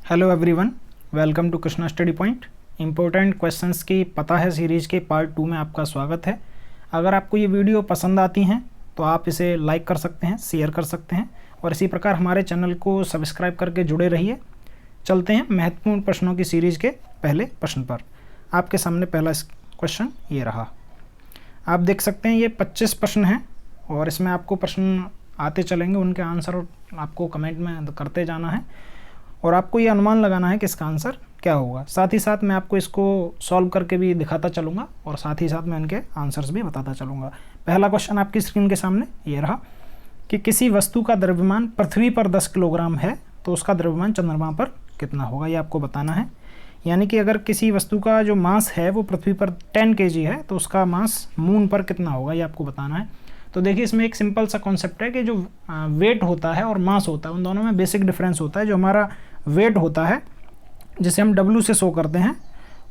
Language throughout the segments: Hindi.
Hello everyone, welcome to Krishna study point. Important questions की पता है सीरीज के पार्ट 2 में आपका स्वागत है। अगर आपको ये वीडियो पसंद आती हैं तो आप इसे लाइक कर सकते हैं, शेयर कर सकते हैं और इसी प्रकार हमारे चैनल को सब्सक्राइब करके जुड़े रहिए। चलते हैं महत्वपूर्ण प्रश्नों की सीरीज के पहले प्रश्न पर। आपके सामने पहला क्वेश्चन ये रहा। आप देख सकते हैं ये 25 प्रश्न हैं और इसमें आपको प्रश्न आते चलेंगे, उनके आंसर आपको कमेंट में करते जाना है और आपको ये अनुमान लगाना है कि इसका आंसर क्या होगा। साथ ही साथ मैं आपको इसको सॉल्व करके भी दिखाता चलूँगा और साथ ही साथ मैं इनके आंसर्स भी बताता चलूँगा। पहला क्वेश्चन आपकी स्क्रीन के सामने ये रहा कि किसी वस्तु का द्रव्यमान पृथ्वी पर 10 किलोग्राम है तो उसका द्रव्यमान चंद्रमा पर कितना होगा, ये आपको बताना है। यानी कि अगर किसी वस्तु का जो मास है वो पृथ्वी पर 10 kg है तो उसका मास मून पर कितना होगा, ये आपको बताना है। तो देखिए इसमें एक सिंपल सा कॉन्सेप्ट है कि जो वेट होता है और मास होता है उन दोनों में बेसिक डिफरेंस होता है। जो हमारा वेट होता है जिसे हम W से शो करते हैं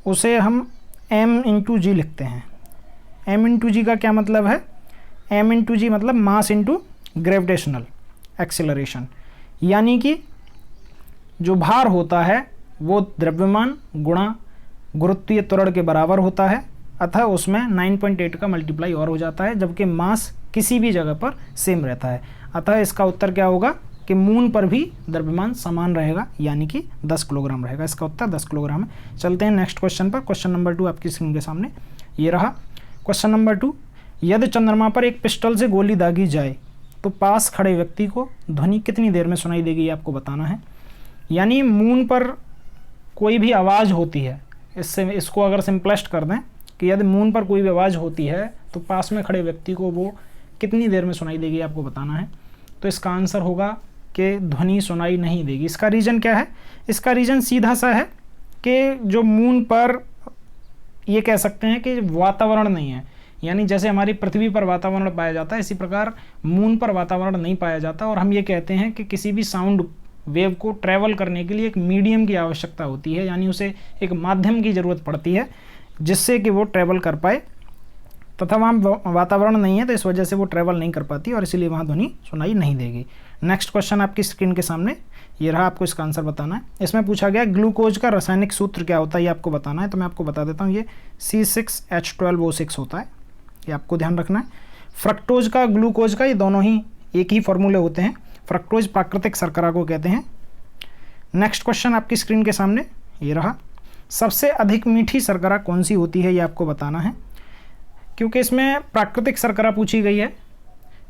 उसे हम m इंटू जी लिखते हैं। m इंटू जी का क्या मतलब है? m इंटू जी मतलब मास इंटू ग्रेविटेशनल एक्सेलरेशन, यानी कि जो भार होता है वो द्रव्यमान गुणा गुरुत्वीय त्वरण के बराबर होता है, अतः उसमें 9.8 का मल्टीप्लाई और हो जाता है, जबकि मास किसी भी जगह पर सेम रहता है। अतः इसका उत्तर क्या होगा कि मून पर भी द्रव्यमान समान रहेगा, यानी कि 10 किलोग्राम रहेगा। इसका उत्तर 10 किलोग्राम है। चलते हैं नेक्स्ट क्वेश्चन पर। क्वेश्चन नंबर 2 आपकी स्क्रीन के सामने ये रहा। क्वेश्चन नंबर 2, यदि चंद्रमा पर एक पिस्टल से गोली दागी जाए तो पास खड़े व्यक्ति को ध्वनि कितनी देर में सुनाई देगी, ये आपको बताना है। यानी मून पर कोई भी आवाज़ होती है, इसको अगर सिंपलेस्ट कर दें कि यदि मून पर कोई भी आवाज़ होती है तो पास में खड़े व्यक्ति को वो कितनी देर में सुनाई देगी, आपको बताना है। तो इसका आंसर होगा कि ध्वनि सुनाई नहीं देगी। इसका रीज़न क्या है? इसका रीज़न सीधा सा है कि जो मून पर ये कह सकते हैं कि वातावरण नहीं है, यानी जैसे हमारी पृथ्वी पर वातावरण पाया जाता है इसी प्रकार मून पर वातावरण नहीं पाया जाता। और हम ये कहते हैं कि किसी भी साउंड वेव को ट्रैवल करने के लिए एक मीडियम की आवश्यकता होती है, यानी उसे एक माध्यम की ज़रूरत पड़ती है जिससे कि वो ट्रैवल कर पाए, तथा वहाँ वातावरण नहीं है तो इस वजह से वो ट्रैवल नहीं कर पाती और इसीलिए वहाँ ध्वनि सुनाई नहीं देगी। नेक्स्ट क्वेश्चन आपकी स्क्रीन के सामने ये रहा, आपको इसका आंसर बताना है। इसमें पूछा गया ग्लूकोज का रासायनिक सूत्र क्या होता है, ये आपको बताना है। तो मैं आपको बता देता हूँ, ये C6H12O6 होता है, ये आपको ध्यान रखना है। फ्रक्टोज का, ग्लूकोज का, ये दोनों ही एक ही फॉर्मूले होते हैं। फ्रक्टोज प्राकृतिक शर्करा को कहते हैं। नेक्स्ट क्वेश्चन आपकी स्क्रीन के सामने ये रहा। सबसे अधिक मीठी शर्करा कौन सी होती है, ये आपको बताना है। क्योंकि इसमें प्राकृतिक शर्करा पूछी गई है,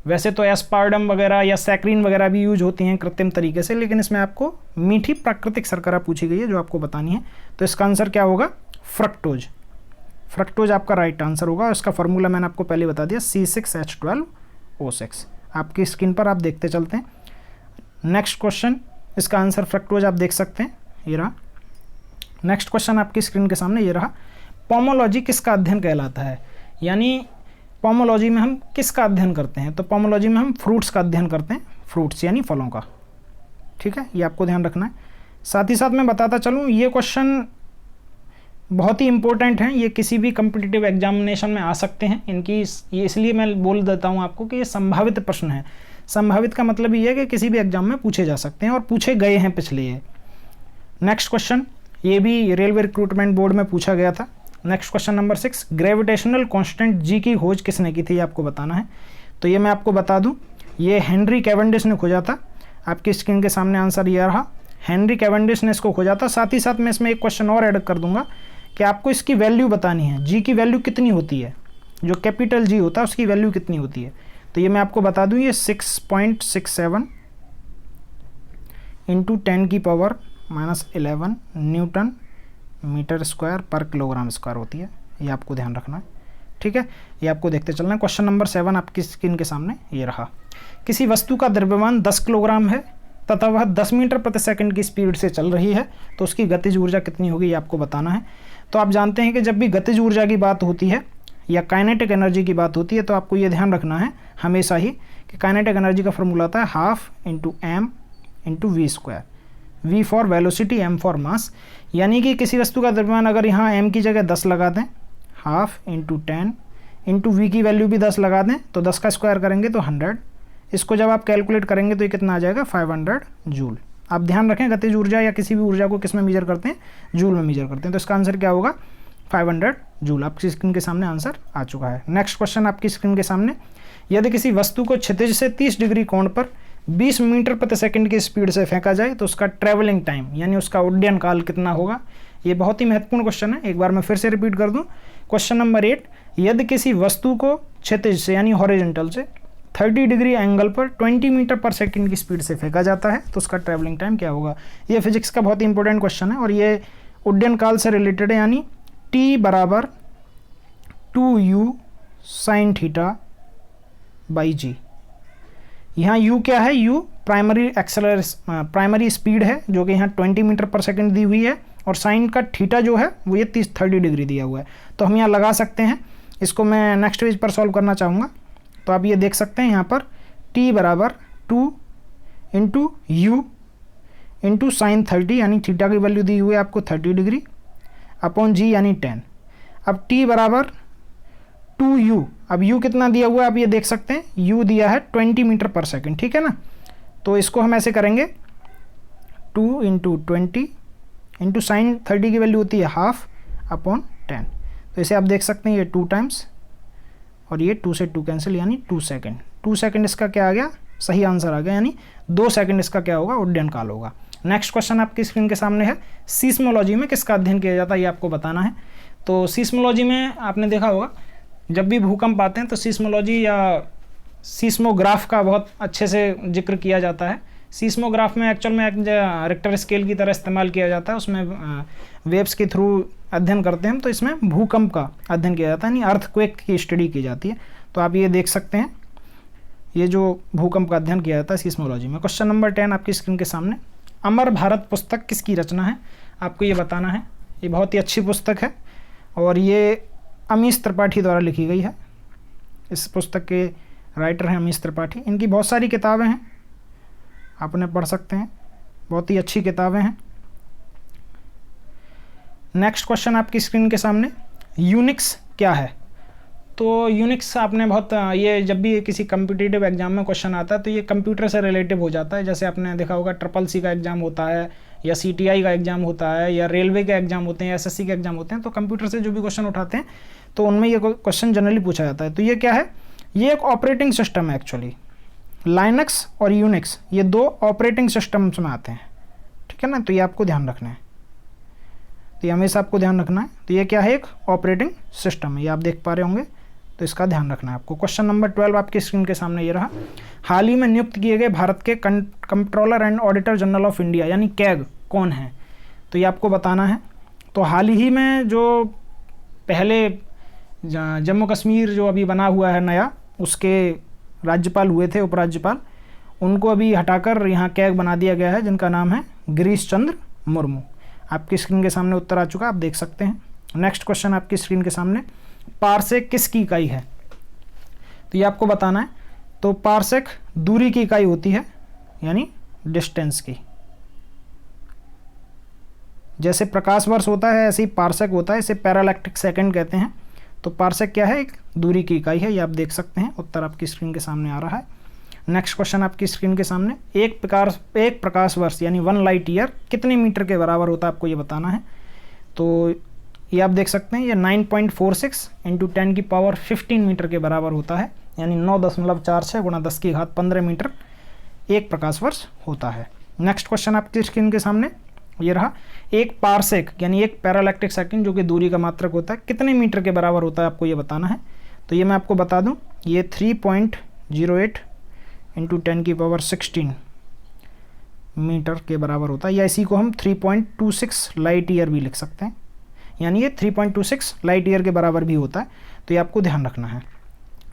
वैसे तो एस्पार्टम वगैरह या सैक्रीन वगैरह भी यूज होती हैं कृत्रिम तरीके से, लेकिन इसमें आपको मीठी प्राकृतिक शर्करा पूछी गई है जो आपको बतानी है। तो इसका आंसर क्या होगा? फ्रक्टोज। फ्रक्टोज आपका राइट आंसर होगा। इसका फॉर्मूला मैंने आपको पहले बता दिया, C6H12O6। आपकी स्क्रीन पर आप देखते चलते हैं। नेक्स्ट क्वेश्चन, इसका आंसर फ्रक्टोज आप देख सकते हैं, ये रहा। नेक्स्ट क्वेश्चन आपकी स्क्रीन के सामने ये रहा। पोमोलॉजी किसका अध्ययन कहलाता है? यानी पोमोलॉजी में हम किसका अध्ययन करते हैं? तो पोमोलॉजी में हम फ्रूट्स का अध्ययन करते हैं, फ्रूट्स यानी फलों का। ठीक है, ये आपको ध्यान रखना है। साथ ही साथ मैं बताता चलूँ, ये क्वेश्चन बहुत ही इंपॉर्टेंट हैं, ये किसी भी कम्पिटिटिव एग्जामिनेशन में आ सकते हैं। इनकी ये इसलिए मैं बोल देता हूँ आपको कि ये संभावित प्रश्न है। संभावित का मतलब ये है कि किसी भी एग्जाम में पूछे जा सकते हैं और पूछे गए हैं पिछले ये। नेक्स्ट क्वेश्चन, ये भी रेलवे रिक्रूटमेंट बोर्ड में पूछा गया था। Next question number 6, gravitational constant जी की खोज किसने की थी, ये आपको बताना है। तो ये मैं आपको बता दूं, ये हेनरी कैवेंडिश ने खोजा था। आपकी स्क्रीन के सामने आंसर ये रहा, हेनरी कैवेंडिश ने इसको खोजा था। साथ ही साथ मैं इसमें एक क्वेश्चन और ऐड कर दूंगा कि आपको इसकी वैल्यू बतानी है, जी की वैल्यू कितनी होती है, जो कैपिटल जी होता है उसकी वैल्यू कितनी होती है। तो ये मैं आपको बता दूँ, ये 6.67 इंटू 10⁻⁻11 न्यूटन मीटर स्क्वायर पर किलोग्राम स्क्वायर होती है। ये आपको ध्यान रखना है। ठीक है, ये आपको देखते चलना है। क्वेश्चन नंबर 7 आपकी स्क्रीन के सामने ये रहा। किसी वस्तु का द्रव्यमान 10 किलोग्राम है तथा वह 10 मीटर प्रति सेकंड की स्पीड से चल रही है तो उसकी गतिज ऊर्जा कितनी होगी, ये आपको बताना है। तो आप जानते हैं कि जब भी गतिज ऊर्जा की बात होती है या काइनेटिक एनर्जी की बात होती है तो आपको ये ध्यान रखना है हमेशा ही कि काइनेटिक एनर्जी का फॉर्मूला आता है 1/2 × m × v²। v for velocity, m for mass. यानी कि किसी वस्तु का द्रव्यमान अगर यहाँ m की जगह 10 लगा दें, 1/2 × 10 इंटू v की वैल्यू भी 10 लगा दें तो 10 का स्क्वायर करेंगे तो 100। इसको जब आप कैलकुलेट करेंगे तो ये कितना आ जाएगा, 500 जूल। आप ध्यान रखें गतिज ऊर्जा या किसी भी ऊर्जा को किस में मेजर करते हैं, जूल में मेजर करते हैं। तो इसका आंसर क्या होगा 500 जूल। आपकी स्क्रीन के सामने आंसर आ चुका है। नेक्स्ट क्वेश्चन आपकी स्क्रीन के सामने, यदि किसी वस्तु को क्षितिज से 30 डिग्री कोण पर 20 मीटर प्रति सेकंड की स्पीड से फेंका जाए तो उसका ट्रैवलिंग टाइम यानी उसका उड्डयन काल कितना होगा। ये बहुत ही महत्वपूर्ण क्वेश्चन है, एक बार मैं फिर से रिपीट कर दूं। क्वेश्चन नंबर 8, यदि किसी वस्तु को क्षितिज से यानी हॉरिजॉन्टल से 30 डिग्री एंगल पर 20 मीटर पर सेकंड की स्पीड से फेंका जाता है तो उसका ट्रैवलिंग टाइम क्या होगा। ये फिजिक्स का बहुत ही इंपॉर्टेंट क्वेश्चन है और ये उड्डयन काल से रिलेटेड है, यानी t बराबर 2u साइन थीटा बाई जी। यहाँ u क्या है, u प्राइमरी स्पीड है जो कि यहाँ 20 मीटर पर सेकंड दी हुई है और साइन का थीटा जो है वो ये 30 डिग्री दिया हुआ है। तो हम यहाँ लगा सकते हैं, इसको मैं नेक्स्ट पेज पर सॉल्व करना चाहूँगा। तो आप ये देख सकते हैं यहाँ पर t बराबर 2 इंटू यू इंटू साइन 30 यानी थीटा की वैल्यू दी हुई है आपको 30 डिग्री अपॉन जी यानी 10। अब t बराबर 2u, अब u कितना दिया हुआ है आप ये देख सकते हैं, u दिया है 20 मीटर पर सेकंड, ठीक है ना। तो इसको हम ऐसे करेंगे 2 इंटू 20 इंटू साइन 30 की वैल्यू होती है हाफ अपॉन 10। तो इसे आप देख सकते हैं ये 2 टाइम्स और ये 2 से 2 कैंसिल यानी 2 सेकेंड। 2 सेकेंड इसका क्या आ गया, सही आंसर आ गया, यानी 2 सेकेंड इसका क्या होगा, उड्डयन काल होगा। नेक्स्ट क्वेश्चन आपकी स्क्रीन के सामने है, सीस्मोलॉजी में किसका अध्ययन किया जाता है ये आपको बताना है। तो सीस्मोलॉजी में आपने देखा होगा जब भी भूकंप आते हैं तो सीस्मोलॉजी या सीस्मोग्राफ का बहुत अच्छे से जिक्र किया जाता है। सीस्मोग्राफ में एक्चुअल में एक रिक्टर स्केल की तरह इस्तेमाल किया जाता है, उसमें वेव्स के थ्रू अध्ययन करते हैं हम। तो इसमें भूकंप का अध्ययन किया जाता है, यानी अर्थक्वेक की स्टडी की जाती है। तो आप ये देख सकते हैं ये जो भूकंप का अध्ययन किया जाता है सीस्मोलॉजी में। क्वेश्चन नंबर 10 आपकी स्क्रीन के सामने, अमर भारत पुस्तक किसकी रचना है, आपको ये बताना है। ये बहुत ही अच्छी पुस्तक है और ये अमीश त्रिपाठी द्वारा लिखी गई है। इस पुस्तक के राइटर हैं अमीश त्रिपाठी। इनकी बहुत सारी किताबें हैं, आप उन्हें पढ़ सकते हैं, बहुत ही अच्छी किताबें हैं। नेक्स्ट क्वेश्चन आपकी स्क्रीन के सामने, यूनिक्स क्या है। तो यूनिक्स आपने बहुत ये जब भी किसी कम्पिटिटिव एग्जाम में क्वेश्चन आता है तो ये कंप्यूटर से रिलेटिव हो जाता है। जैसे आपने देखा होगा CCC का एग्जाम होता है या CTI का एग्जाम होता है या रेलवे के एग्जाम होते हैं या SSC के एग्जाम होते हैं, तो कंप्यूटर से जो भी क्वेश्चन उठाते हैं तो उनमें ये क्वेश्चन जनरली पूछा जाता है। तो ये क्या है, ये एक ऑपरेटिंग सिस्टम है एक्चुअली। लाइनक्स और यूनिक्स ये 2 ऑपरेटिंग सिस्टम्स में आते हैं, ठीक है ना। तो ये आपको ध्यान रखना है, तो ये हमेशा आपको ध्यान रखना है। तो ये क्या है, एक ऑपरेटिंग सिस्टम है, ये आप देख पा रहे होंगे, तो इसका ध्यान रखना है आपको। क्वेश्चन नंबर 12 आपकी स्क्रीन के सामने ये रहा, हाल ही में नियुक्त किए गए भारत के controller and auditor general of India यानी कैग कौन है, तो ये आपको बताना है। तो हाल ही में जो पहले जम्मू कश्मीर जो अभी बना हुआ है नया, उसके राज्यपाल हुए थे, उपराज्यपाल, उनको अभी हटाकर यहाँ कैग बना दिया गया है जिनका नाम है गिरीश चंद्र मुर्मू। आपकी स्क्रीन के सामने उत्तर आ चुका, आप देख सकते हैं। नेक्स्ट क्वेश्चन आपकी स्क्रीन के सामने, पारसेक किसकी इकाई है, तो ये आपको बताना है। तो पारसेक दूरी की इकाई होती है, यानी डिस्टेंस की। जैसे प्रकाश वर्ष होता है ऐसे ही पारसेक होता है, इसे पैरालैक्टिक सेकंड कहते हैं। तो पारसेक क्या है, एक दूरी की इकाई है, ये आप देख सकते हैं। उत्तर आपकी स्क्रीन के सामने आ रहा है। नेक्स्ट क्वेश्चन आपकी स्क्रीन के सामने, एक प्रकाश वर्ष यानी 1 लाइट ईयर कितने मीटर के बराबर होता है, आपको ये बताना है। तो ये आप देख सकते हैं, ये 9.46 इंटू 10 की पावर 15 मीटर के बराबर होता है, यानी 9.46 गुणा 10 की घात 15 मीटर एक प्रकाश वर्ष होता है। नेक्स्ट क्वेश्चन आपकी स्क्रीन के सामने ये रहा, एक पारसेक यानी एक पैरालैक्टिक सेकंड जो कि दूरी का मात्रक होता है कितने मीटर के बराबर होता है, आपको ये बताना है। तो ये मैं आपको बता दूं, ये 3.08 इंटू 10 की पावर 16 मीटर के बराबर होता है, या इसी को हम 3.26 लाइट ईयर भी लिख सकते हैं, यानी ये 3.26 लाइट ईयर के बराबर भी होता है। तो ये आपको ध्यान रखना है।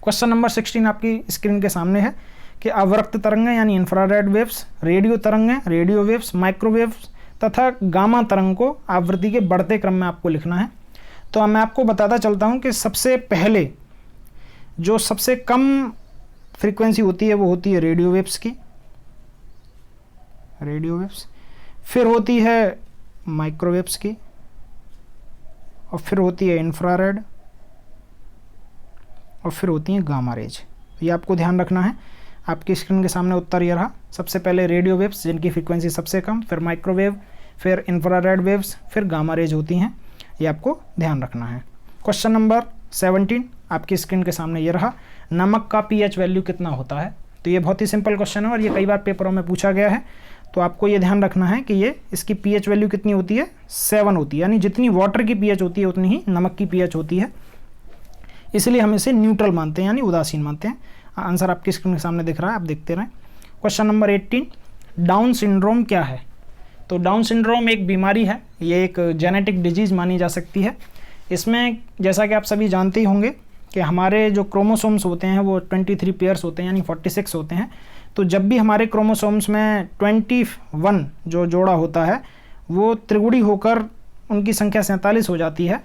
क्वेश्चन नंबर 16 आपकी स्क्रीन के सामने है कि अवरक्त तरंगें यानी इंफ्रारेड वेव्स, रेडियो तरंगें रेडियो वेव्स, माइक्रोवेव्स तथा गामा तरंग को आवृत्ति के बढ़ते क्रम में आपको लिखना है। तो मैं आपको बताता चलता हूँ कि सबसे पहले जो सबसे कम फ्रीक्वेंसी होती है वो होती है रेडियो वेव्स की, रेडियो वेव्स, फिर होती है माइक्रोवेव्स की, और फिर होती है इंफ्रारेड, और फिर होती है गामा रेज। ये आपको ध्यान रखना है। आपकी स्क्रीन के सामने उत्तर ये रहा। सबसे पहले रेडियो वेव्स जिनकी फ्रीक्वेंसी सबसे कम, फिर माइक्रोवेव, फिर इंफ्रारेड वेव्स, फिर गामा रेज होती हैं, ये आपको ध्यान रखना है। क्वेश्चन नंबर 17 आपकी स्क्रीन के सामने ये रहा। नमक का पीएच वैल्यू कितना होता है? तो ये बहुत ही सिंपल क्वेश्चन है और ये कई बार पेपरों में पूछा गया है। तो आपको ये ध्यान रखना है कि ये इसकी पीएच वैल्यू कितनी होती है, 7 होती है, यानी जितनी वाटर की पीएच होती है उतनी ही नमक की पीएच होती है, इसलिए हम इसे न्यूट्रल मानते हैं, यानी उदासीन मानते हैं। आंसर आपकी स्क्रीन के सामने दिख रहा है, आप देखते रहें। क्वेश्चन नंबर 18, डाउन सिंड्रोम क्या है? तो डाउन सिंड्रोम एक बीमारी है, ये एक जेनेटिक डिजीज़ मानी जा सकती है। इसमें जैसा कि आप सभी जानते ही होंगे कि हमारे जो क्रोमोसोम्स होते हैं वो 23 पेयर्स होते हैं, यानी 46 होते हैं। तो जब भी हमारे क्रोमोसोम्स में 21 जो जोड़ा होता है वो त्रिगुणी होकर उनकी संख्या 47 हो जाती है,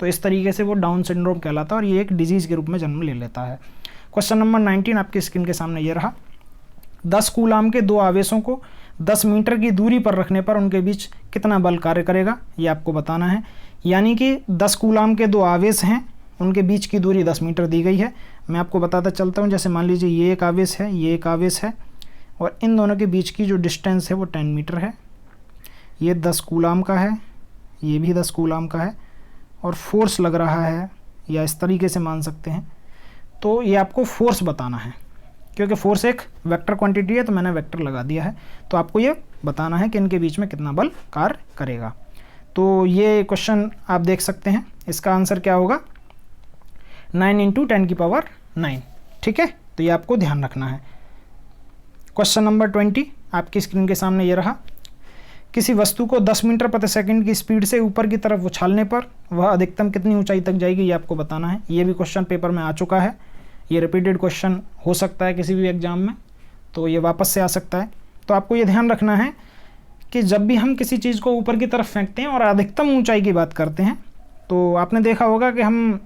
तो इस तरीके से वो डाउन सिंड्रोम कहलाता है और ये एक डिजीज़ के रूप में जन्म ले लेता है। क्वेश्चन नंबर 19 आपकी स्क्रीन के सामने ये रहा। 10 कूलाम के दो आवेशों को 10 मीटर की दूरी पर रखने पर उनके बीच कितना बल कार्य करेगा, ये आपको बताना है। यानी कि 10 कूलाम के दो आवेश हैं, उनके बीच की दूरी 10 मीटर दी गई है। मैं आपको बताता चलता हूँ, जैसे मान लीजिए ये एक आवेश है, ये एक आवेश है, और इन दोनों के बीच की जो डिस्टेंस है वो 10 मीटर है। ये 10 कूलाम का है, ये भी 10 कूलाम का है, और फोर्स लग रहा है, या इस तरीके से मान सकते हैं। तो ये आपको फोर्स बताना है, क्योंकि फोर्स एक वेक्टर क्वांटिटी है तो मैंने वेक्टर लगा दिया है। तो आपको ये बताना है कि इनके बीच में कितना बल कार्य करेगा। तो ये क्वेश्चन आप देख सकते हैं, इसका आंसर क्या होगा, 9 × 10⁹ ठीक है। तो ये आपको ध्यान रखना है। क्वेश्चन नंबर 20 आपकी स्क्रीन के सामने ये रहा। किसी वस्तु को 10 मीटर प्रति सेकंड की स्पीड से ऊपर की तरफ उछालने पर वह अधिकतम कितनी ऊंचाई तक जाएगी, ये आपको बताना है। ये भी क्वेश्चन पेपर में आ चुका है, ये रिपीटेड क्वेश्चन हो सकता है किसी भी एग्जाम में, तो ये वापस से आ सकता है। तो आपको ये ध्यान रखना है कि जब भी हम किसी चीज़ को ऊपर की तरफ फेंकते हैं और अधिकतम ऊंचाई की बात करते हैं, तो आपने देखा होगा कि हम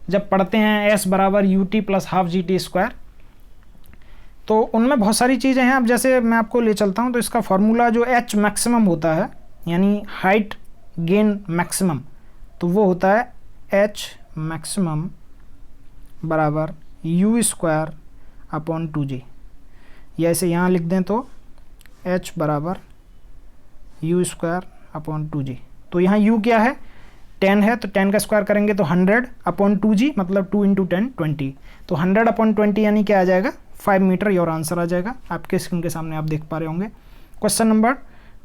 जब पढ़ते हैं S = ut + ½ GT², तो उनमें बहुत सारी चीज़ें हैं। अब जैसे मैं आपको ले चलता हूं, तो इसका फार्मूला जो H मैक्सिमम होता है, यानी हाइट गेन मैक्सिमम, तो वो होता है H मैक्सिमम बराबर u²/2g, या इसे यहाँ लिख दें तो H बराबर u²/2g। तो यहाँ u क्या है, 10 है, तो 10 का स्क्वायर करेंगे तो 100/2g, मतलब 2 × 10 20। तो 100/20 यानी क्या आ जाएगा, 5 मीटर। और आंसर आ जाएगा, आपके स्क्रीन के सामने आप देख पा रहे होंगे। क्वेश्चन नंबर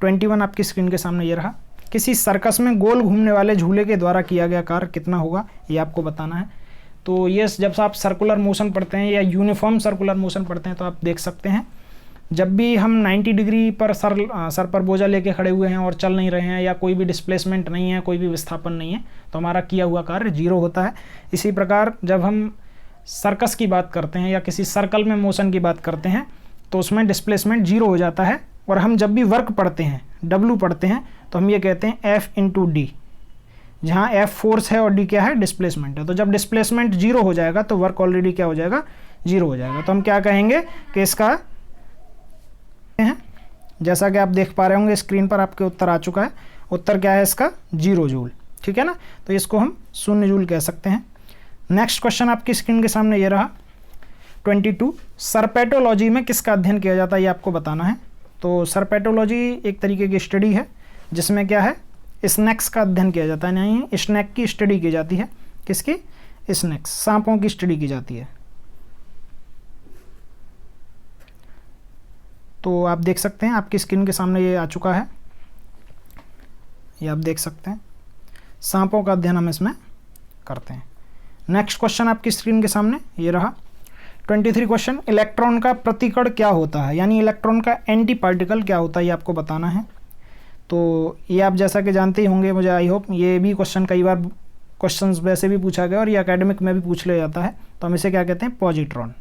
21 आपकी स्क्रीन के सामने ये रहा। किसी सर्कस में गोल घूमने वाले झूले के द्वारा किया गया कार्य कितना होगा, ये आपको बताना है। तो ये जब आप सर्कुलर मोशन पढ़ते हैं या यूनिफॉर्म सर्कुलर मोशन पढ़ते हैं, तो आप देख सकते हैं जब भी हम 90 डिग्री पर सर पर बोझा लेके खड़े हुए हैं और चल नहीं रहे हैं, या कोई भी डिस्प्लेसमेंट नहीं है, कोई भी विस्थापन नहीं है, तो हमारा किया हुआ कार्य 0 होता है। इसी प्रकार जब हम सर्कस की बात करते हैं या किसी सर्कल में मोशन की बात करते हैं, तो उसमें डिस्प्लेसमेंट 0 हो जाता है। और हम जब भी वर्क पढ़ते हैं, W पढ़ते हैं, तो हम ये कहते हैं F × D, जहाँ F फोर्स है और D क्या है, डिस्प्लेसमेंट है। तो जब डिस्प्लेसमेंट 0 हो जाएगा तो वर्क ऑलरेडी क्या हो जाएगा, 0 हो जाएगा। तो हम क्या कहेंगे कि इसका है, जैसा कि आप देख पा रहे होंगे स्क्रीन पर आपके उत्तर आ चुका है। उत्तर क्या है इसका, 0 जूल, ठीक है ना। तो इसको हम 0 जूल कह सकते हैं। नेक्स्ट क्वेश्चन आपकी स्क्रीन के सामने ये रहा 22। सर्पेटोलॉजी में किसका अध्ययन किया जाता है, ये आपको बताना है। तो सर्पेटोलॉजी एक तरीके की स्टडी है जिसमें क्या है, स्नैक्स का अध्ययन किया जाता है, यानी स्नैक की स्टडी की जाती है। किसकी, स्नैक्स, सांपों की स्टडी की जाती है। तो आप देख सकते हैं आपकी स्क्रीन के सामने ये आ चुका है, ये आप देख सकते हैं, सांपों का अध्ययन हम इसमें करते हैं। नेक्स्ट क्वेश्चन आपकी स्क्रीन के सामने ये रहा 23 क्वेश्चन। इलेक्ट्रॉन का प्रतिकण क्या होता है, यानी इलेक्ट्रॉन का एंटी पार्टिकल क्या होता है, ये आपको बताना है। तो ये आप जैसा कि जानते ही होंगे, मुझे आई होप, ये भी क्वेश्चन कई बार क्वेश्चंस वैसे भी पूछा गया और ये एकेडमिक में भी पूछ लिया जाता है। तो हम इसे क्या कहते हैं, पॉजिट्रॉन।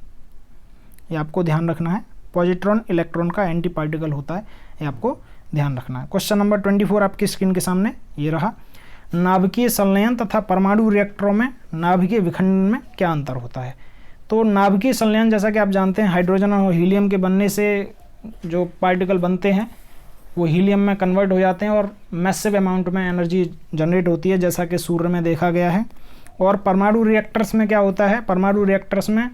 ये आपको ध्यान रखना है, पॉजिट्रॉन इलेक्ट्रॉन का एंटी पार्टिकल होता है, ये आपको ध्यान रखना है। क्वेश्चन नंबर 24 आपकी स्क्रीन के सामने ये रहा। नाभिकीय संलयन तथा परमाणु रिएक्टरों में नाभिकीय विखंडन में क्या अंतर होता है। तो नाभिकीय संलयन जैसा कि आप जानते हैं, हाइड्रोजन और हीलियम के बनने से जो पार्टिकल बनते हैं वो हीलियम में कन्वर्ट हो जाते हैं और मैसिव अमाउंट में एनर्जी जनरेट होती है, जैसा कि सूर्य में देखा गया है। और परमाणु रिएक्टर्स में क्या होता है, परमाणु रिएक्टर्स में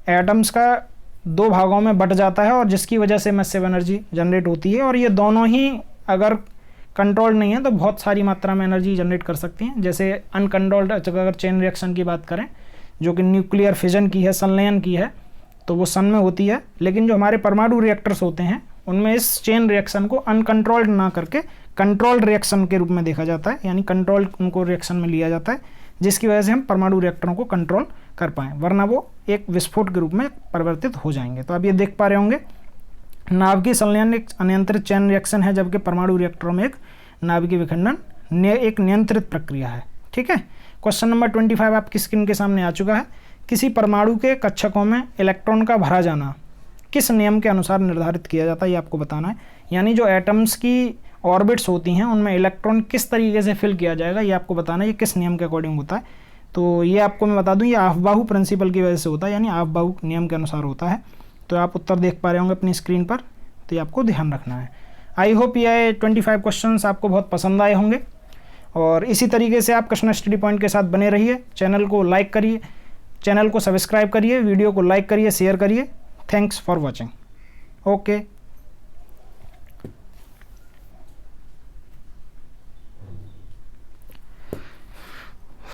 एटम्स का दो भागों में बट जाता है और जिसकी वजह से मैसिव एनर्जी जनरेट होती है। और ये दोनों ही अगर कंट्रोल्ड नहीं है तो बहुत सारी मात्रा में एनर्जी जनरेट कर सकती हैं। जैसे अनकंट्रोल्ड अगर चेन रिएक्शन की बात करें, जो कि न्यूक्लियर फिजन की है, संलयन की है, तो वो सन में होती है। लेकिन जो हमारे परमाणु रिएक्टर्स होते हैं उनमें इस चेन रिएक्शन को अनकंट्रोल्ड ना करके कंट्रोल्ड रिएक्शन के रूप में देखा जाता है, यानी कंट्रोल्ड उनको रिएक्शन में लिया जाता है, जिसकी वजह से हम परमाणु रिएक्टरों को कंट्रोल कर पाएँ, वरना वो एक विस्फोट के रूप में परिवर्तित हो जाएंगे। तो आप ये देख पा रहे होंगे नाभिकीय संलयन एक अनियंत्रित चेन रिएक्शन है, जबकि परमाणु रिएक्टरों में एक नाभिकीय विखंडन एक नियंत्रित प्रक्रिया है। ठीक है। क्वेश्चन नंबर 25 आपकी स्क्रीन के सामने आ चुका है। किसी परमाणु के कक्षकों में इलेक्ट्रॉन का भरा जाना किस नियम के अनुसार निर्धारित किया जाता है, ये आपको बताना है। यानी जो एटम्स की ऑर्बिट्स होती हैं उनमें इलेक्ट्रॉन किस तरीके से फिल किया जाएगा, ये आपको बताना है, ये किस नियम के अकॉर्डिंग होता है। तो ये आपको मैं बता दूं, ये ऑफ-बाहु प्रिंसिपल की वजह से होता है, यानी ऑफ-बाहु नियम के अनुसार होता है। तो आप उत्तर देख पा रहे होंगे अपनी स्क्रीन पर, तो ये आपको ध्यान रखना है। आई होप ये 25 क्वेश्चंस आपको बहुत पसंद आए होंगे और इसी तरीके से आप कृष्णा स्टडी पॉइंट के साथ बने रहिए। चैनल को लाइक करिए, चैनल को सब्सक्राइब करिए, वीडियो को लाइक करिए, शेयर करिए। Thanks for watching. ओके।